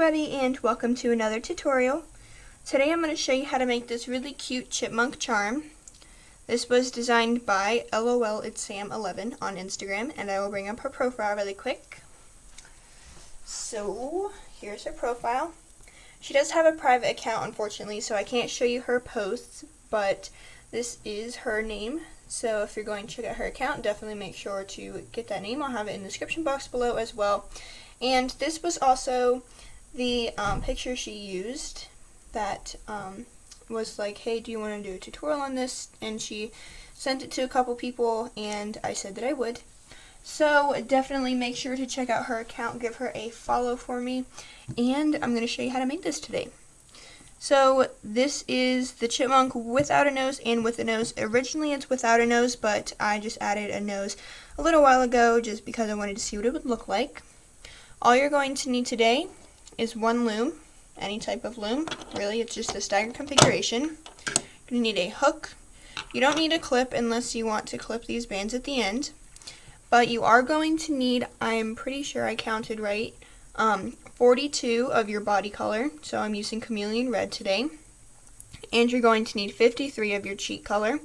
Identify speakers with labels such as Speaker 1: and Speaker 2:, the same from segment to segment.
Speaker 1: everybody, and welcome to another tutorial. Today I'm going to show you how to make this really cute chipmunk charm. This was designed by LOL-It's-Sam11 on Instagram, and I will bring up her profile really quick. So here's her profile. She does have a private account, unfortunately, so I can't show you her posts, but this is her name. So if you're going to check out her account, definitely make sure to get that name. I'll have it in the description box below as well. And this was also the picture she used that was like, hey, do you want to do a tutorial on this? And she sent it to a couple people, and I said that I would. So definitely make sure to check out her account, give her a follow for me, and I'm going to show you how to make this today. So this is the chipmunk without a nose and with a nose. Originally it's without a nose, but I just added a nose a little while ago just because I wanted to see what it would look like. All you're going to need today is one loom, any type of loom, really, it's just a staggered configuration. You're going to need a hook. You don't need a clip unless you want to clip these bands at the end, but you are going to need, I'm pretty sure I counted right, 42 of your body color, so I'm using chameleon red today, and you're going to need 53 of your cheek color,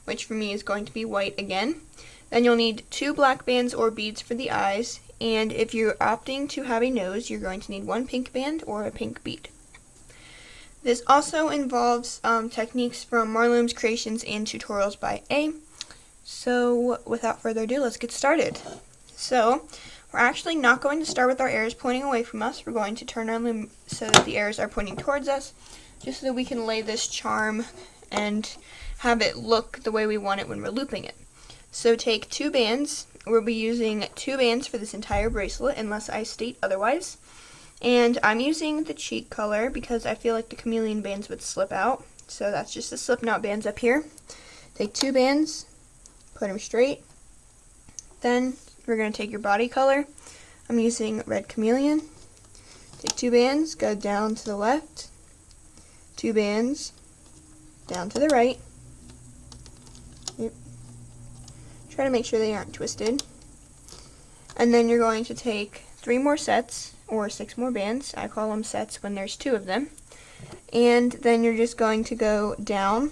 Speaker 1: which for me is going to be white again. Then you'll need 2 black bands or beads for the eyes, and if you're opting to have a nose, you're going to need 1 pink band or a pink bead. This also involves techniques from Marloomz creations and tutorials by A. So without further ado, let's get started. So we're actually not going to start with our arrows pointing away from us. We're going to turn our loom so that the arrows are pointing towards us, just so that we can lay this charm and have it look the way we want it when we're looping it. So take 2 bands. We'll be using 2 bands for this entire bracelet unless I state otherwise. And I'm using the cheek color because I feel like the chameleon bands would slip out. So that's just the slip knot bands up here. Take 2 bands, put them straight. Then we're going to take your body color. I'm using red chameleon. Take 2 bands, go down to the left. 2 bands, down to the right. Yep. Try to make sure they aren't twisted. And then you're going to take 3 more sets, or 6 more bands. I call them sets when there's 2 of them. And then you're just going to go down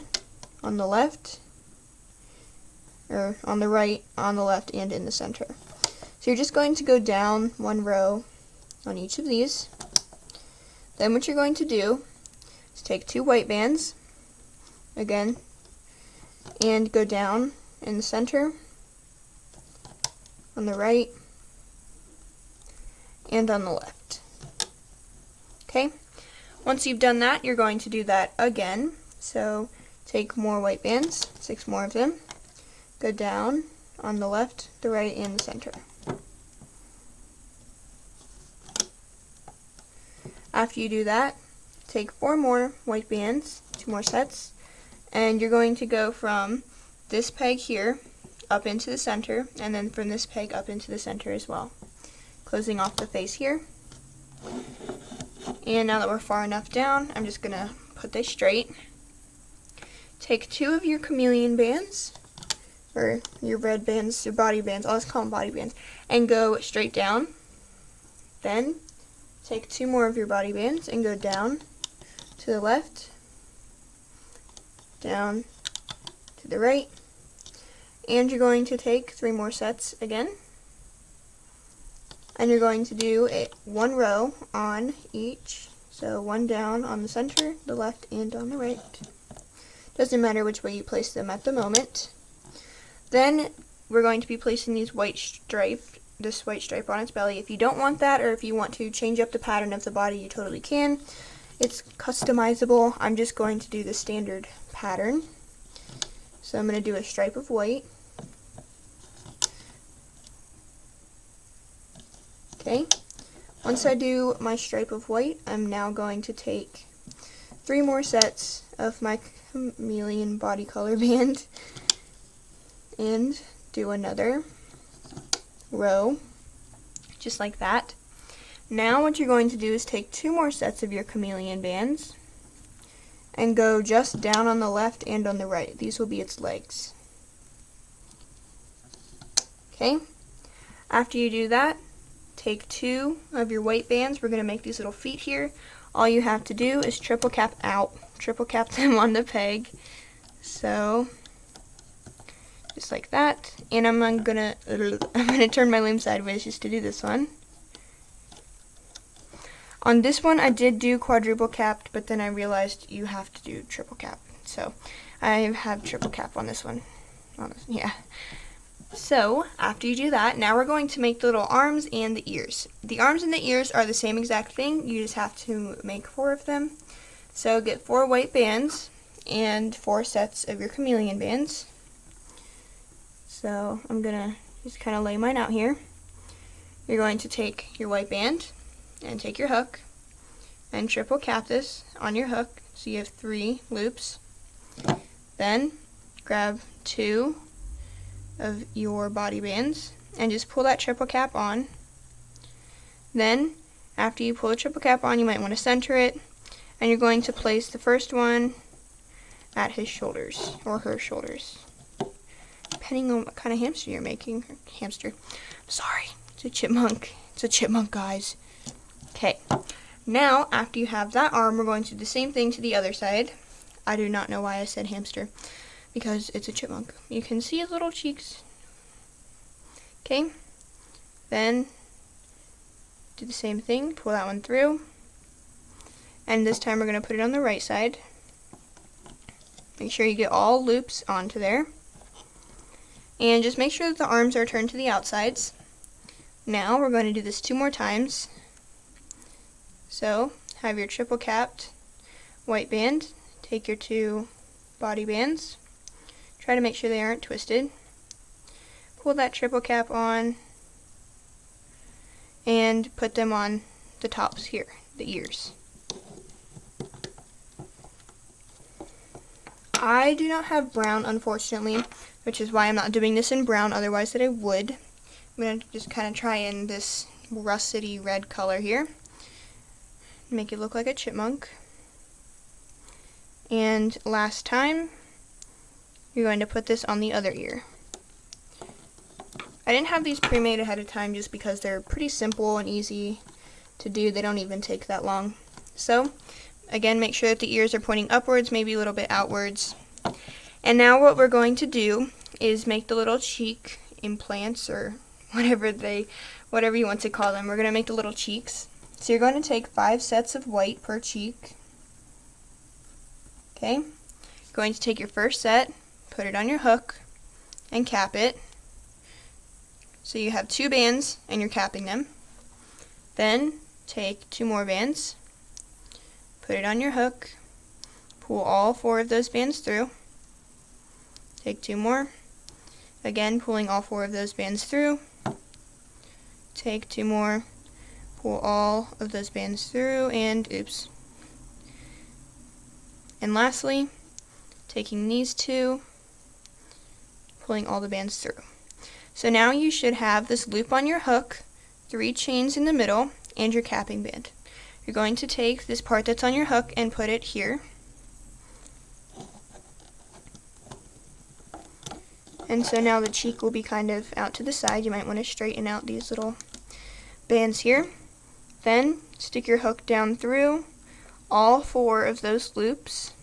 Speaker 1: on the left, or on the right, on the left, and in the center. So you're just going to go down 1 row on each of these. Then what you're going to do is take 2 white bands, again, and go down in the center, on the right, and on the left. Okay? Once you've done that, you're going to do that again. So take more white bands, 6 more of them, go down on the left, the right, and the center. After you do that, take 4 more white bands, 2 more sets, and you're going to go from this peg here up into the center, and then from this peg up into the center as well, closing off the face here. And now that we're far enough down, I'm just going to put this straight. Take 2 of your chameleon bands, or your red bands, your body bands, I'll just call them body bands, and go straight down. Then take 2 more of your body bands and go down to the left, down to the right, and you're going to take 3 more sets again, and you're going to do 1 row on each, so 1 down on the center, the left, and on the right. Doesn't matter which way you place them at the moment. Then we're going to be placing this white stripe on its belly. If you don't want that, or if you want to change up the pattern of the body, you totally can. It's customizable. I'm just going to do the standard pattern. So I'm going to do a stripe of white. Okay. Once I do my stripe of white, I'm now going to take 3 more sets of my chameleon body color band and do another row, just like that. Now what you're going to do is take 2 more sets of your chameleon bands and go just down on the left and on the right. These will be its legs. Okay? After you do that, take 2 of your white bands. We're going to make these little feet here. All you have to do is triple cap them on the peg. So just like that. And I'm gonna turn my loom sideways just to do this one. On this one I did do quadruple capped, but then I realized you have to do triple cap. So I have triple cap on this one. Yeah. So after you do that, now we're going to make the little arms and the ears. The arms and the ears are the same exact thing. You just have to make 4 of them. So get 4 white bands and 4 sets of your chameleon bands. So I'm gonna just kind of lay mine out here. You're going to take your white band and take your hook and triple cap this on your hook so you have 3 loops. Then grab 2 of your body bands and just pull that triple cap on. Then after you pull the triple cap on, you might want to center it, and you're going to place the first one at his shoulders or her shoulders, depending on what kind of hamster you're making. Hamster, sorry, it's a chipmunk. It's a chipmunk, guys. Okay, now after you have that arm, we're going to do the same thing to the other side. I do not know why I said hamster, because it's a chipmunk. You can see his little cheeks. Okay, then do the same thing, pull that one through, and this time we're going to put it on the right side. Make sure you get all loops onto there, and just make sure that the arms are turned to the outsides. Now we're going to do this 2 more times. So have your triple capped white band, take your 2 body bands, try to make sure they aren't twisted, pull that triple cap on, and put them on the tops here, the ears. I do not have brown, unfortunately, which is why I'm not doing this in brown, otherwise that I would. I'm going to just kind of try in this russety red color here, make it look like a chipmunk. And last time, you're going to put this on the other ear. I didn't have these pre-made ahead of time just because they're pretty simple and easy to do. They don't even take that long. So, again, make sure that the ears are pointing upwards, maybe a little bit outwards. And now what we're going to do is make the little cheek implants, or whatever you want to call them. We're going to make the little cheeks. So you're going to take 5 sets of white per cheek. Okay, you're going to take your first set, put it on your hook, and cap it. So you have 2 bands, and you're capping them. Then take 2 more bands, put it on your hook, pull all 4 of those bands through, take 2 more, again pulling all 4 of those bands through, take 2 more, pull all of those bands through, and oops. And lastly, taking these 2, pulling all the bands through. So now you should have this loop on your hook, 3 chains in the middle, and your capping band. You're going to take this part that's on your hook and put it here. And so now the cheek will be kind of out to the side. You might want to straighten out these little bands here. Then stick your hook down through all 4 of those loops.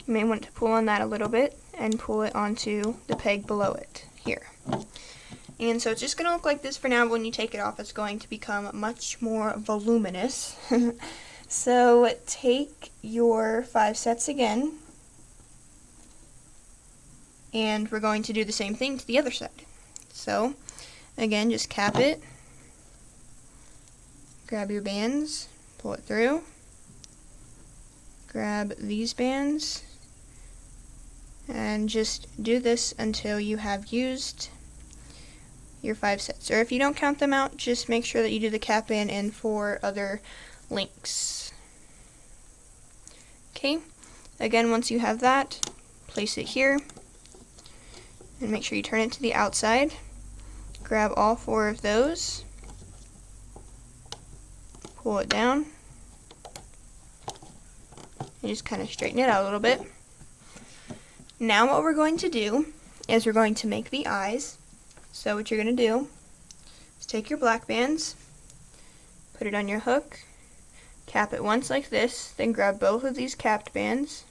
Speaker 1: You may want to pull on that a little bit and pull it onto the peg below it here. And so it's just going to look like this for now. When you take it off, it's going to become much more voluminous. So take your 5 sets again, and we're going to do the same thing to the other side. So again, just cap it, grab your bands, pull it through, grab these bands, and just do this until you have used your 5 sets. Or if you don't count them out, just make sure that you do the cap in and 4 other links. Okay, again, once you have that, place it here, and make sure you turn it to the outside. Grab all 4 of those, pull it down, and just kind of straighten it out a little bit. Now what we're going to do is we're going to make the eyes. So what you're going to do, is take your black bands, put it on your hook, cap it once like this, then grab both of these capped bands,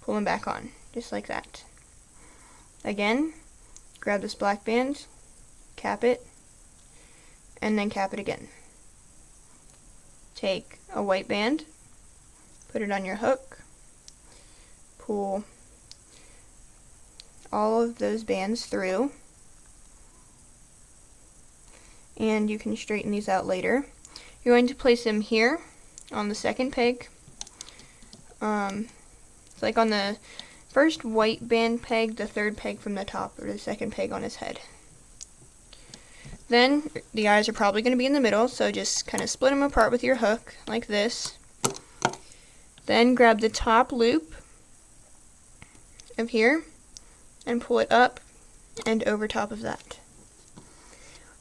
Speaker 1: pull them back on, just like that. Again, grab this black band, cap it, and then cap it again. Take a white band, put it on your hook, pull all of those bands through, and you can straighten these out later. You're going to place them here on the second peg. It's like on the first white band peg, the third peg from the top, or the second peg on his head. Then the eyes are probably going to be in the middle, so just kind of split them apart with your hook like this. Then grab the top loop of here and pull it up and over top of that.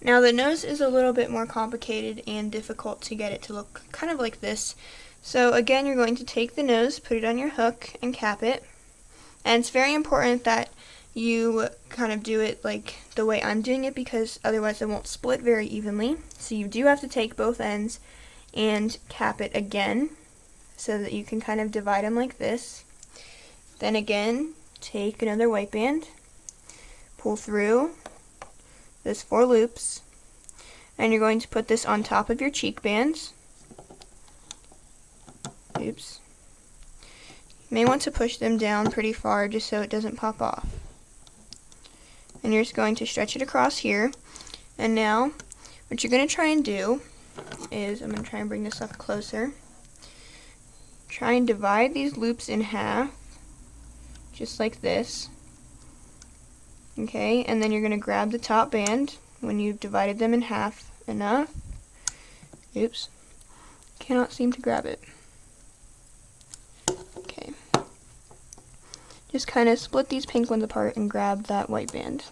Speaker 1: Now the nose is a little bit more complicated and difficult to get it to look kind of like this. So again, you're going to take the nose, put it on your hook, and cap it. And it's very important that you kind of do it like the way I'm doing it, because otherwise it won't split very evenly. So you do have to take both ends and cap it again so that you can kind of divide them like this. Then again, take another white band, pull through those 4 loops, and you're going to put this on top of your cheek bands. Oops. You may want to push them down pretty far just so it doesn't pop off. And you're just going to stretch it across here. And now, what you're going to try and do is, I'm going to try and bring this up closer. Try and divide these loops in half, just like this. Okay, and then you're going to grab the top band when you've divided them in half enough. Oops, cannot seem to grab it. Okay, just kind of split these pink ones apart and grab that white band.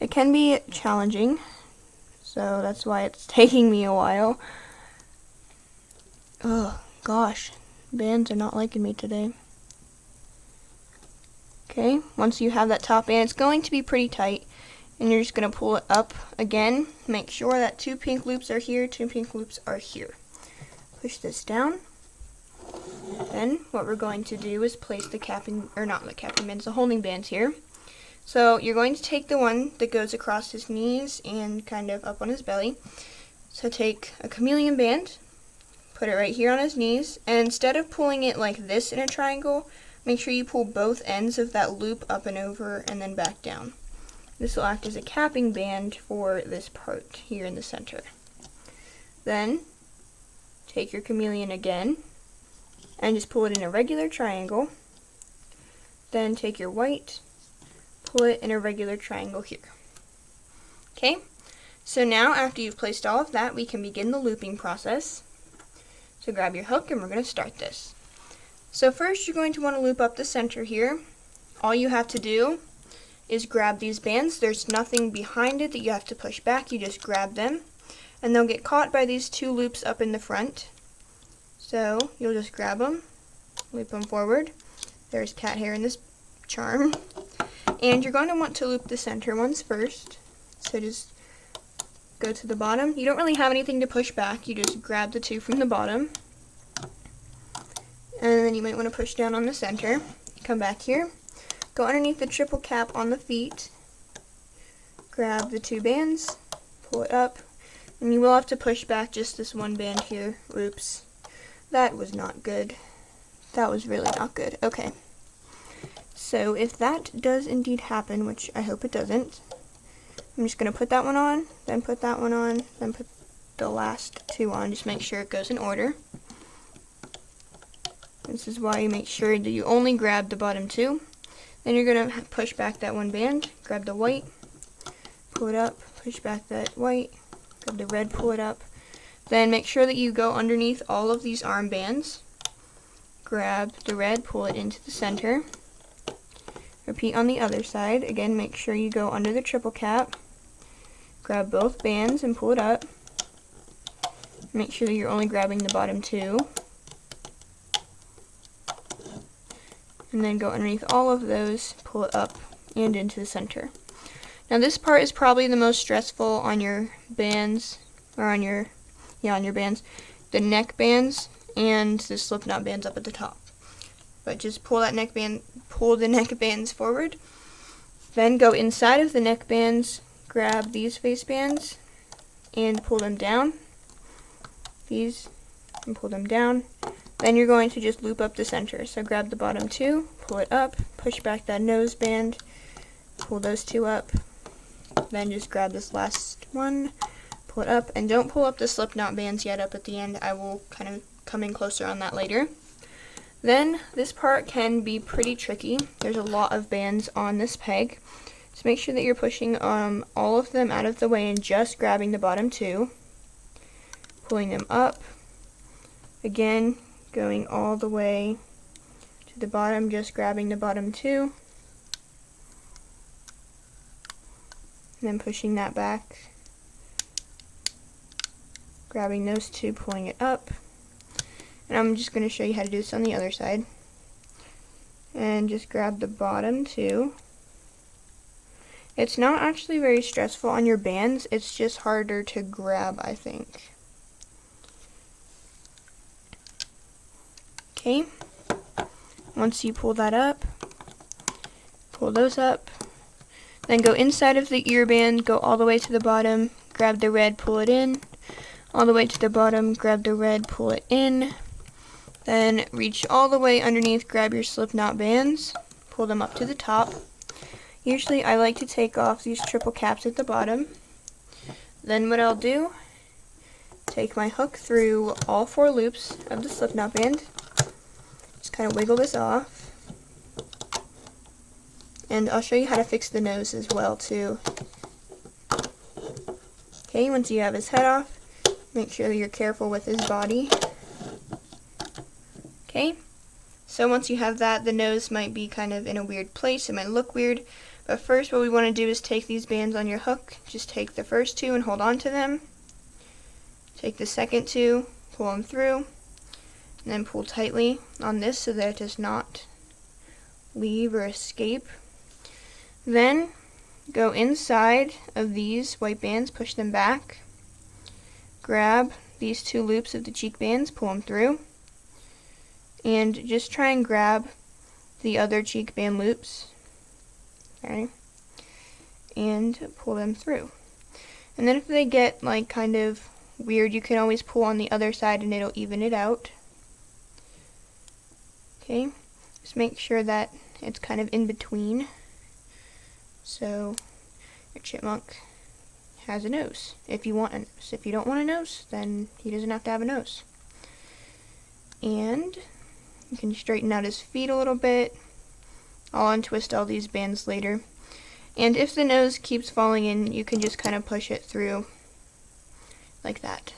Speaker 1: It can be challenging, so that's why it's taking me a while. Oh gosh, bands are not liking me today. Okay, once you have that top band, it's going to be pretty tight, and you're just going to pull it up again. Make sure that 2 pink loops are here, 2 pink loops are here. Push this down. Then what we're going to do is place the capping, or not the capping bands, the holding bands here. So you're going to take the one that goes across his knees and kind of up on his belly. So take a chameleon band, put it right here on his knees, and instead of pulling it like this in a triangle, make sure you pull both ends of that loop up and over and then back down. This will act as a capping band for this part here in the center. Then take your chameleon again and just pull it in a regular triangle. Then take your white, pull it in a regular triangle here. Okay, so now after you've placed all of that, we can begin the looping process. So grab your hook and we're going to start this. So first you're going to want to loop up the center here. All you have to do is grab these bands. There's nothing behind it that you have to push back. You just grab them and they'll get caught by these 2 loops up in the front. So you'll just grab them, loop them forward. There's cat hair in this charm. And you're going to want to loop the center ones first. So just go to the bottom. You don't really have anything to push back. You just grab the 2 from the bottom. And then you might want to push down on the center. Come back here. Go underneath the triple cap on the feet. Grab the 2 bands. Pull it up. And you will have to push back just this one band here. Oops. That was not good. That was really not good. Okay. So if that does indeed happen, which I hope it doesn't, I'm just going to put that one on, then put that one on, then put the last 2 on. Just make sure it goes in order. This is why you make sure that you only grab the bottom 2. Then you're going to push back that 1 band, grab the white, pull it up, push back that white, grab the red, pull it up. Then make sure that you go underneath all of these arm bands. Grab the red, pull it into the center. Repeat on the other side. Again, make sure you go under the triple cap. Grab both bands and pull it up. Make sure that you're only grabbing the bottom 2. And then go underneath all of those, pull it up and into the center. Now this part is probably the most stressful on your bands, or on your bands, the neck bands and the slip knot bands up at the top. But just pull the neck bands forward. Then go inside of the neck bands, grab these face bands and pull them down. These, and pull them down. Then you're going to just loop up the center. So grab the bottom two, pull it up, push back that nose band, pull those two up. Then just grab this last one, pull it up, and don't pull up the slip knot bands yet up at the end. I will kind of come in closer on that later. Then this part can be pretty tricky. There's a lot of bands on this peg. So make sure that you're pushing all of them out of the way and just grabbing the bottom two, pulling them up. Again, going all the way to the bottom, just grabbing the bottom two. And then pushing that back, grabbing those two, pulling it up. And I'm just going to show you how to do this on the other side. And just grab the bottom two. It's not actually very stressful on your bands, it's just harder to grab, I think. Okay, once you pull that up, pull those up. Then go inside of the ear band, go all the way to the bottom, grab the red, pull it in. All the way to the bottom, grab the red, pull it in. Then reach all the way underneath, grab your slip knot bands, pull them up to the top. Usually I like to take off these triple caps at the bottom. Then what I'll do, take my hook through all 4 loops of the slip knot band. Just kind of wiggle this off. And I'll show you how to fix the nose as well too. Okay, once you have his head off, make sure that you're careful with his body. Okay, so once you have that, the nose might be kind of in a weird place, it might look weird, but first what we want to do is take these bands on your hook, just take the first 2 and hold on to them. Take the second 2, pull them through, and then pull tightly on this so that it does not leave or escape. Then go inside of these white bands, push them back, grab these 2 loops of the cheek bands, pull them through, and just try and grab the other cheek band loops, okay, and pull them through. And then if they get like kind of weird, you can always pull on the other side and it'll even it out. Okay, just make sure that it's kind of in between. So your chipmunk has a nose, if you want a nose. If you don't want a nose, then he doesn't have to have a nose. And you can straighten out his feet a little bit. I'll untwist all these bands later. And if the nose keeps falling in, you can just kind of push it through like that.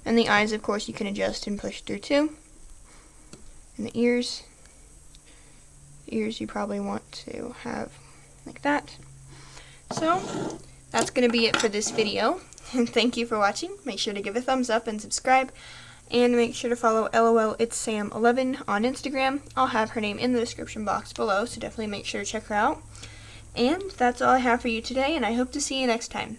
Speaker 1: And the eyes, of course, you can adjust and push through too. And the ears you probably want to have like that. So that's going to be it for this video. And thank you for watching. Make sure to give a thumbs up and subscribe. And make sure to follow LOLitsSam11 on Instagram. I'll have her name in the description box below, so definitely make sure to check her out. And that's all I have for you today, and I hope to see you next time.